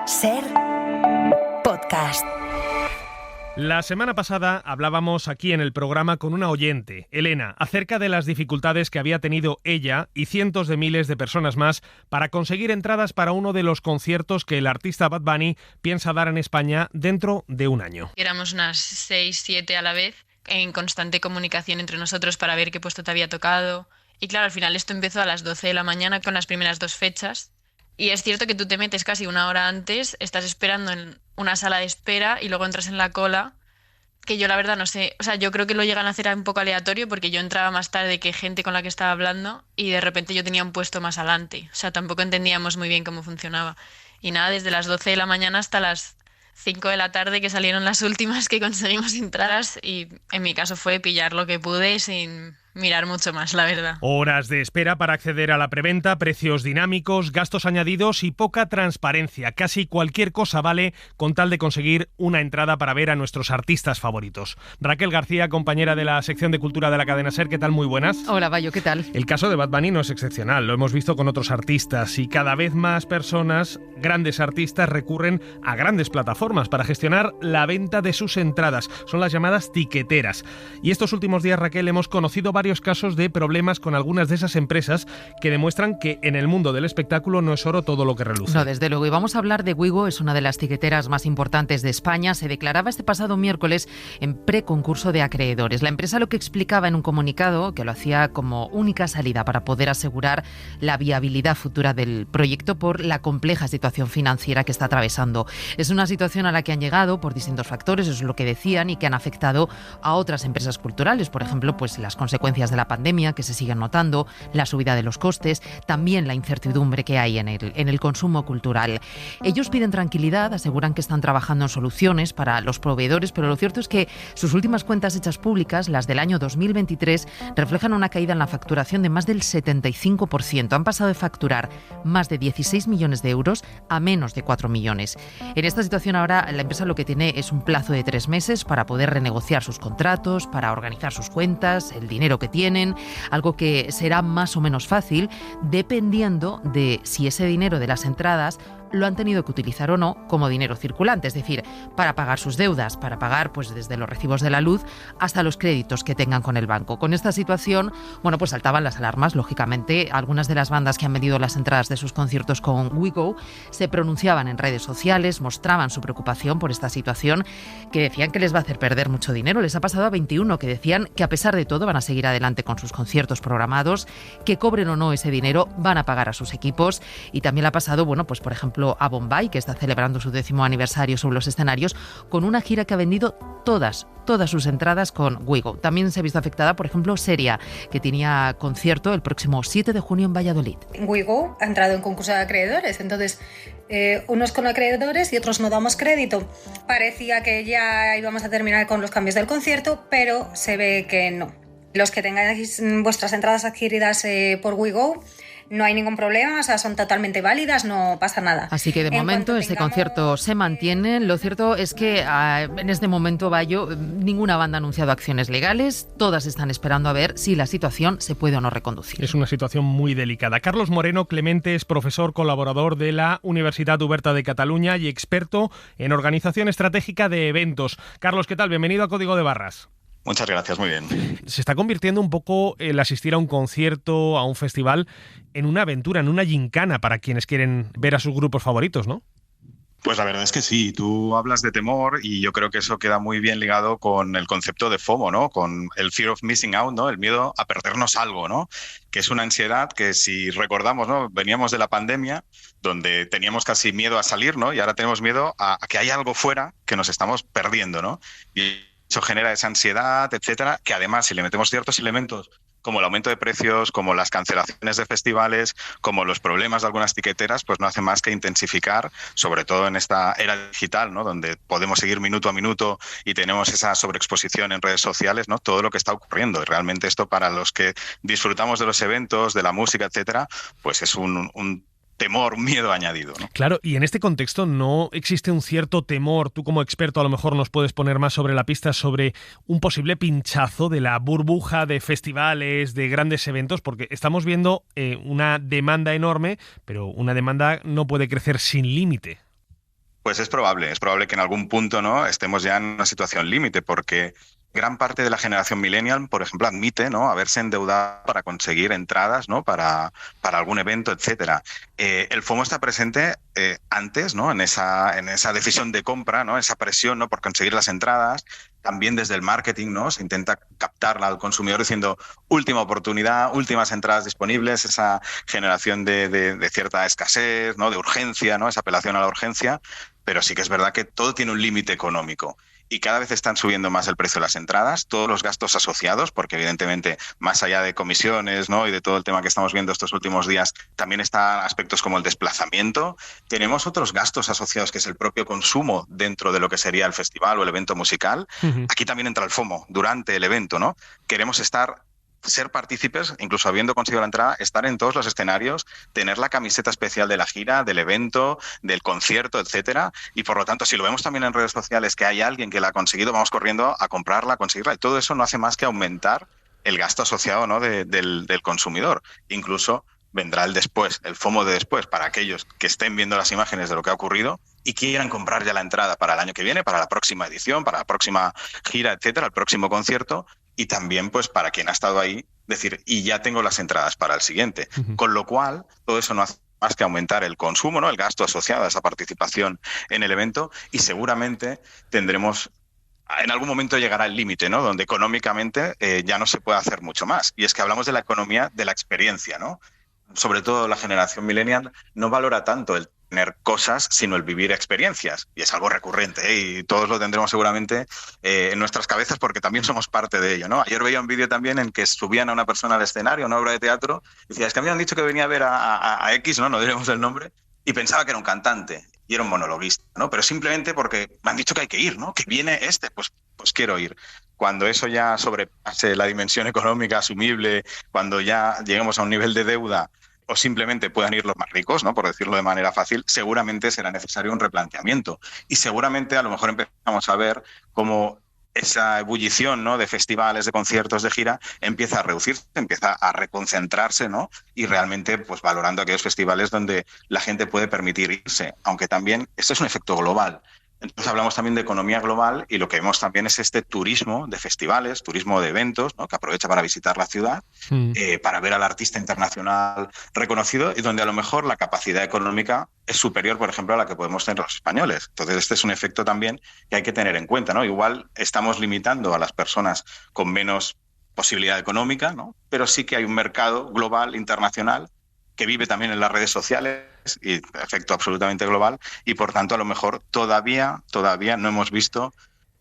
SER Podcast. La semana pasada hablábamos aquí en el programa con una oyente, Elena, acerca de las dificultades que había tenido ella y cientos de miles de personas más para conseguir entradas para uno de los conciertos que el artista Bad Bunny piensa dar en España dentro de un año. Éramos unas 6, 7 a la vez, en constante comunicación entre nosotros para ver qué puesto te había tocado. Y claro, al final esto empezó a las 12 de la mañana con las primeras 2 fechas. Y es cierto que tú te metes casi una hora antes, estás esperando en una sala de espera y luego entras en la cola, que yo la verdad no sé, o sea, yo creo que lo llegan a hacer un poco aleatorio porque yo entraba más tarde que gente con la que estaba hablando y de repente yo tenía un puesto más adelante, o sea, tampoco entendíamos muy bien cómo funcionaba. Y nada, desde las 12 de la mañana hasta las 5 de la tarde que salieron las últimas que conseguimos entradas y en mi caso fue pillar lo que pude sin mirar mucho más, la verdad. Horas de espera para acceder a la preventa, precios dinámicos, gastos añadidos y poca transparencia. Casi cualquier cosa vale con tal de conseguir una entrada para ver a nuestros artistas favoritos. Raquel García, compañera de la sección de Cultura de la cadena SER, ¿qué tal? Muy buenas. Hola, Bayo, ¿qué tal? El caso de Bad Bunny no es excepcional, lo hemos visto con otros artistas y cada vez más personas, grandes artistas, recurren a grandes plataformas para gestionar la venta de sus entradas. Son las llamadas tiqueteras. Y estos últimos días, Raquel, hemos conocido varios casos de problemas con algunas de esas empresas que demuestran que en el mundo del espectáculo no es oro todo lo que reluce. No, desde luego. Y vamos a hablar de Wigo, es una de las tiqueteras más importantes de España. Se declaraba este pasado miércoles en preconcurso de acreedores. La empresa lo que explicaba en un comunicado, que lo hacía como única salida para poder asegurar la viabilidad futura del proyecto por la compleja situación financiera que está atravesando. Es una situación a la que han llegado por distintos factores, eso es lo que decían, y que han afectado a otras empresas culturales. Por ejemplo, pues las consecuencias de la pandemia que se siguen notando, la subida de los costes, también la incertidumbre que hay en el consumo cultural. Ellos piden tranquilidad, aseguran que están trabajando en soluciones para los proveedores, pero lo cierto es que sus últimas cuentas hechas públicas, las del año 2023, reflejan una caída en la facturación de más del 75%. Han pasado de facturar más de 16 millones de euros a menos de 4 millones. En esta situación ahora la empresa lo que tiene es un plazo de 3 meses para poder renegociar sus contratos, para organizar sus cuentas, el dinero que tienen, algo que será más o menos fácil dependiendo de si ese dinero de las entradas lo han tenido que utilizar o no como dinero circulante, es decir, para pagar sus deudas, para pagar pues desde los recibos de la luz hasta los créditos que tengan con el banco. Con esta situación, bueno, pues saltaban las alarmas, lógicamente. Algunas de las bandas que han vendido las entradas de sus conciertos con Wigo se pronunciaban en redes sociales, mostraban su preocupación por esta situación, que decían que les va a hacer perder mucho dinero. Les ha pasado a 21 que decían que a pesar de todo van a seguir adelante con sus conciertos programados, que cobren o no ese dinero, van a pagar a sus equipos. Y también le ha pasado, bueno, pues por ejemplo a Bombay, que está celebrando su 10º aniversario sobre los escenarios, con una gira que ha vendido todas sus entradas con Wigo. También se ha visto afectada, por ejemplo, Seria, que tenía concierto el próximo 7 de junio en Valladolid. Wigo ha entrado en concurso de acreedores, entonces unos con acreedores y otros no damos crédito. Parecía que ya íbamos a terminar con los cambios del concierto, pero se ve que no. Los que tengáis vuestras entradas adquiridas por Wigo, no hay ningún problema, o sea, son totalmente válidas, no pasa nada. Así que de momento este concierto se mantiene. Lo cierto es que en este momento, Bayo, ninguna banda ha anunciado acciones legales. Todas están esperando a ver si la situación se puede o no reconducir. Es una situación muy delicada. Carlos Moreno Clemente es profesor colaborador de la Universitat Oberta de Cataluña y experto en organización estratégica de eventos. Carlos, ¿qué tal? Bienvenido a Código de Barras. Muchas gracias, muy bien. Se está convirtiendo un poco el asistir a un concierto, a un festival, en una aventura, en una gincana para quienes quieren ver a sus grupos favoritos, ¿no? Pues la verdad es que sí, tú hablas de temor y yo creo que eso queda muy bien ligado con el concepto de FOMO, ¿no? Con el fear of missing out, ¿no? El miedo a perdernos algo, ¿no? Que es una ansiedad que, si recordamos, ¿no? Veníamos de la pandemia donde teníamos casi miedo a salir, ¿no? Y ahora tenemos miedo a que haya algo fuera que nos estamos perdiendo, ¿no? Y eso genera esa ansiedad, etcétera, que además, si le metemos ciertos elementos como el aumento de precios, como las cancelaciones de festivales, como los problemas de algunas tiqueteras, pues no hace más que intensificar, sobre todo en esta era digital, ¿no? Donde podemos seguir minuto a minuto y tenemos esa sobreexposición en redes sociales, ¿no? Todo lo que está ocurriendo. Y realmente esto, para los que disfrutamos de los eventos, de la música, etcétera, pues es un temor, un miedo añadido, ¿no? Claro, y en este contexto no existe un cierto temor. Tú, como experto, a lo mejor nos puedes poner más sobre la pista sobre un posible pinchazo de la burbuja de festivales, de grandes eventos, porque estamos viendo una demanda enorme, pero una demanda no puede crecer sin límite. Pues es probable que en algún punto, ¿no?, estemos ya en una situación límite, porque gran parte de la generación millennial, por ejemplo, admite, ¿no?, haberse endeudado para conseguir entradas, ¿no?, para algún evento, etcétera. El FOMO está presente antes, ¿no?, en esa decisión de compra, ¿no?, esa presión, ¿no?, por conseguir las entradas. También desde el marketing, ¿no?, se intenta captarla al consumidor diciendo última oportunidad, últimas entradas disponibles, esa generación de cierta escasez, ¿no?, de urgencia, ¿no?, esa apelación a la urgencia. Pero sí que es verdad que todo tiene un límite económico. Y cada vez están subiendo más el precio de las entradas, todos los gastos asociados, porque evidentemente más allá de comisiones, ¿no?, y de todo el tema que estamos viendo estos últimos días, también están aspectos como el desplazamiento. Tenemos otros gastos asociados, que es el propio consumo dentro de lo que sería el festival o el evento musical. Uh-huh. Aquí también entra el FOMO durante el evento, ¿no? Queremos ser partícipes, incluso habiendo conseguido la entrada, estar en todos los escenarios, tener la camiseta especial de la gira, del evento, del concierto, etcétera. Y por lo tanto, si lo vemos también en redes sociales que hay alguien que la ha conseguido, vamos corriendo a comprarla, a conseguirla. Y todo eso no hace más que aumentar el gasto asociado, ¿no?, del consumidor. Incluso vendrá el después, el FOMO de después, para aquellos que estén viendo las imágenes de lo que ha ocurrido y quieran comprar ya la entrada para el año que viene, para la próxima edición, para la próxima gira, etcétera, el próximo concierto. Y también, pues, para quien ha estado ahí, decir, y ya tengo las entradas para el siguiente. Uh-huh. Con lo cual, todo eso no hace más que aumentar el consumo, ¿no?, el gasto asociado a esa participación en el evento, y seguramente tendremos, en algún momento llegará el límite, ¿no?, donde económicamente ya no se puede hacer mucho más. Y es que hablamos de la economía de la experiencia, ¿no? Sobre todo la generación millennial no valora tanto el tener cosas, sino el vivir experiencias. Y es algo recurrente, ¿eh? Y todos lo tendremos seguramente en nuestras cabezas, porque también somos parte de ello, ¿no? Ayer veía un vídeo también en que subían a una persona al escenario, una obra de teatro, y decía, es que a mí me han dicho que venía a ver a X, no diremos el nombre, y pensaba que era un cantante y era un monologuista, ¿no? Pero simplemente porque me han dicho que hay que ir, ¿no?, que viene pues quiero ir. Cuando eso ya sobrepase la dimensión económica asumible, cuando ya lleguemos a un nivel de deuda, o simplemente puedan ir los más ricos, ¿no?, por decirlo de manera fácil, seguramente será necesario un replanteamiento. Y seguramente a lo mejor empezamos a ver cómo esa ebullición, ¿no?, de festivales, de conciertos, de gira, empieza a reducirse, empieza a reconcentrarse, ¿no?, y realmente pues valorando aquellos festivales donde la gente puede permitir irse. Aunque también esto es un efecto global. Entonces hablamos también de economía global, y lo que vemos también es este turismo de festivales, turismo de eventos, ¿no?, que aprovecha para visitar la ciudad, para ver al artista internacional reconocido, y donde a lo mejor la capacidad económica es superior, por ejemplo, a la que podemos tener los españoles. Entonces este es un efecto también que hay que tener en cuenta, ¿no? Igual estamos limitando a las personas con menos posibilidad económica, ¿no?, pero sí que hay un mercado global, internacional, que vive también en las redes sociales, y efecto absolutamente global, y por tanto a lo mejor todavía no hemos visto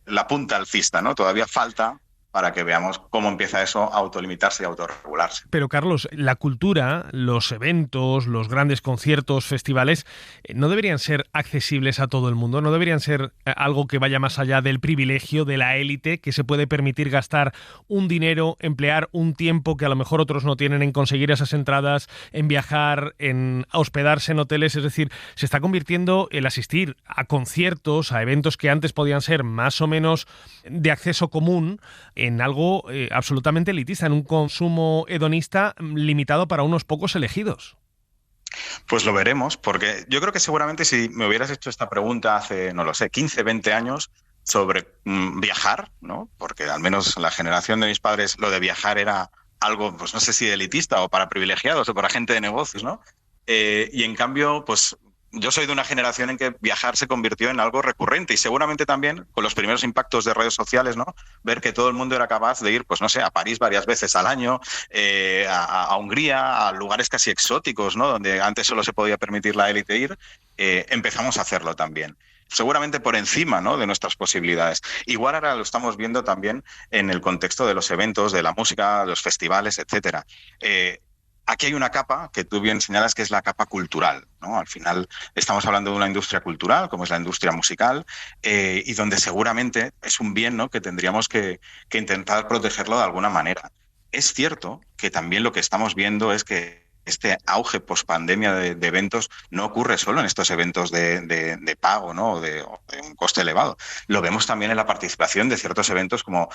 la punta alcista, ¿no? Todavía falta para que veamos cómo empieza eso a autolimitarse y a autorregularse. Pero Carlos, la cultura, los eventos, los grandes conciertos, festivales, ¿no deberían ser accesibles a todo el mundo? ¿No deberían ser algo que vaya más allá del privilegio de la élite, que se puede permitir gastar un dinero, emplear un tiempo que a lo mejor otros no tienen en conseguir esas entradas, en viajar, en hospedarse en hoteles? Es decir, se está convirtiendo el asistir a conciertos, a eventos que antes podían ser más o menos de acceso común, en algo absolutamente elitista, en un consumo hedonista limitado para unos pocos elegidos. Pues lo veremos, porque yo creo que seguramente si me hubieras hecho esta pregunta hace, no lo sé, 15, 20 años sobre viajar, ¿no?, porque al menos la generación de mis padres lo de viajar era algo, pues no sé si elitista o para privilegiados o para gente de negocios, ¿no? Y en cambio, pues yo soy de una generación en que viajar se convirtió en algo recurrente, y seguramente también con los primeros impactos de redes sociales, ¿no?, ver que todo el mundo era capaz de ir, pues no sé, a París varias veces al año, a Hungría, a lugares casi exóticos, ¿no?, donde antes solo se podía permitir la élite ir, empezamos a hacerlo también. Seguramente por encima, ¿no?, de nuestras posibilidades. Igual ahora lo estamos viendo también en el contexto de los eventos, de la música, los festivales, etcétera. Aquí hay una capa que tú bien señalas, que es la capa cultural, ¿no? Al final estamos hablando de una industria cultural, como es la industria musical, y donde seguramente es un bien, ¿no?, que tendríamos que intentar protegerlo de alguna manera. Es cierto que también lo que estamos viendo es que este auge post-pandemia de eventos no ocurre solo en estos eventos de pago, ¿no?, o de un coste elevado. Lo vemos también en la participación de ciertos eventos como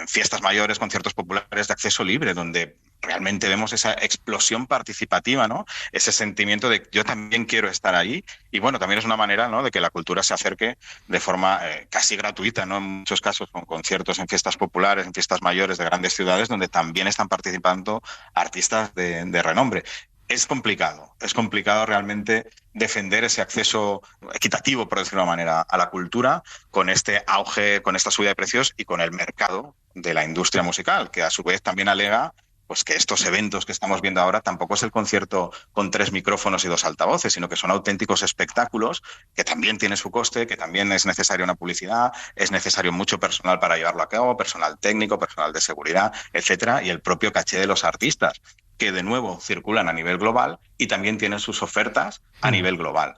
fiestas mayores, conciertos populares de acceso libre, donde realmente vemos esa explosión participativa, ¿no? Ese sentimiento de yo también quiero estar ahí. Y bueno, también es una manera, ¿no?, de que la cultura se acerque de forma casi gratuita, ¿no?, en muchos casos con conciertos en fiestas populares, en fiestas mayores de grandes ciudades, donde también están participando artistas de renombre. Es complicado realmente defender ese acceso equitativo, por decirlo de una manera, a la cultura con este auge, con esta subida de precios y con el mercado de la industria musical, que a su vez también alega pues que estos eventos que estamos viendo ahora tampoco es el concierto con 3 micrófonos y 2 altavoces, sino que son auténticos espectáculos que también tienen su coste, que también es necesaria una publicidad, es necesario mucho personal para llevarlo a cabo, personal técnico, personal de seguridad, etcétera, y el propio caché de los artistas, que de nuevo circulan a nivel global y también tienen sus ofertas a nivel global.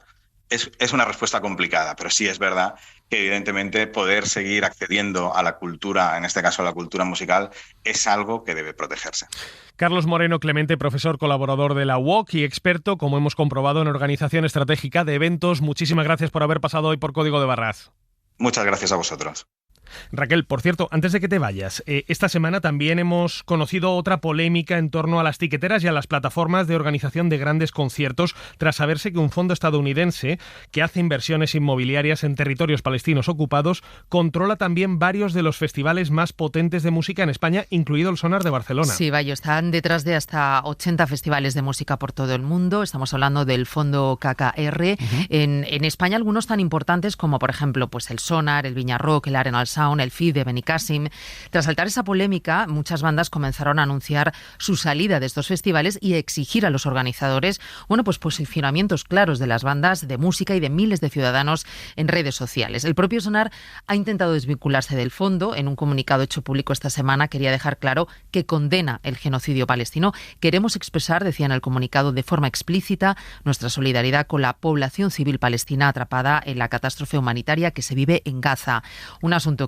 Es una respuesta complicada, pero sí es verdad que evidentemente poder seguir accediendo a la cultura, en este caso a la cultura musical, es algo que debe protegerse. Carlos Moreno Clemente, profesor colaborador de la UOC y experto, como hemos comprobado, en organización estratégica de eventos. Muchísimas gracias por haber pasado hoy por Código de Barras. Muchas gracias a vosotros. Raquel, por cierto, antes de que te vayas, esta semana también hemos conocido otra polémica en torno a las tiqueteras y a las plataformas de organización de grandes conciertos, tras saberse que un fondo estadounidense que hace inversiones inmobiliarias en territorios palestinos ocupados controla también varios de los festivales más potentes de música en España, incluido el Sonar de Barcelona. Sí, Bayo, están detrás de hasta 80 festivales de música por todo el mundo. Estamos hablando del fondo KKR. En España algunos tan importantes como, por ejemplo, pues el Sonar, el Viña Rock, el Arenal Sound, el FID de Benicàssim. Tras saltar esa polémica, muchas bandas comenzaron a anunciar su salida de estos festivales y a exigir a los organizadores, pues posicionamientos claros de las bandas de música y de miles de ciudadanos en redes sociales. El propio Sonar ha intentado desvincularse del fondo. En un comunicado hecho público esta semana quería dejar claro que condena el genocidio palestino. Queremos expresar, decía en el comunicado de forma explícita, nuestra solidaridad con la población civil palestina atrapada en la catástrofe humanitaria que se vive en Gaza. Un asunto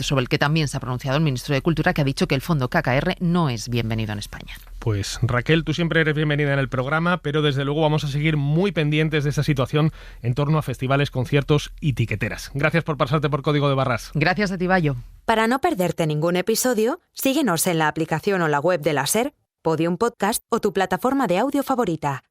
sobre el que también se ha pronunciado el ministro de Cultura, que ha dicho que el fondo KKR no es bienvenido en España. Pues Raquel, tú siempre eres bienvenida en el programa, pero desde luego vamos a seguir muy pendientes de esa situación en torno a festivales, conciertos y tiqueteras. Gracias por pasarte por Código de Barras. Gracias a ti, Bayo. Para no perderte ningún episodio, síguenos en la aplicación o la web de la SER, Podium Podcast o tu plataforma de audio favorita.